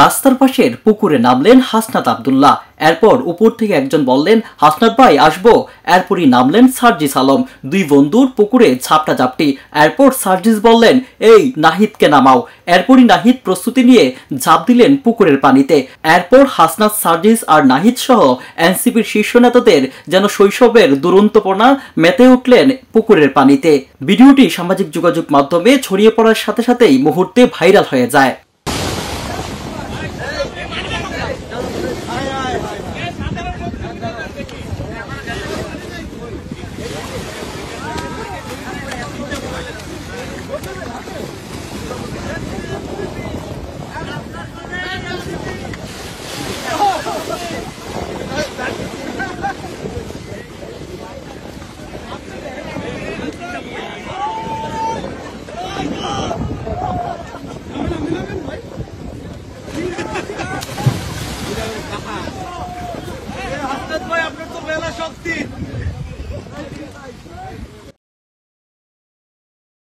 রাস্তার পাশের পুকুরে নামলেন হাসনাত আব্দুল্লাহ। এরপর উপর থেকে একজন বললেন, হাসনাত ভাই আসবো। এরপরই নামলেন সার্জিস আলম। দুই বন্ধুর পুকুরে ঝাপটা ঝাপটি। এরপর সার্জিস বললেন, এই নাহিদকে নামাও। এরপরই নাহিদ প্রস্তুতি নিয়ে ঝাঁপ দিলেন পুকুরের পানিতে। এরপর হাসনাত, সার্জিস আর নাহিদ সহ এনসিপির শীর্ষ নেতাদের যেন শৈশবের দুরন্তপনা মেতে উঠলেন পুকুরের পানিতে। ভিডিওটি সামাজিক যোগাযোগ মাধ্যমে ছড়িয়ে পড়ার সাথে সাথেই মুহূর্তে ভাইরাল হয়ে যায়। ভাই আপনার তো মেলা শক্তি।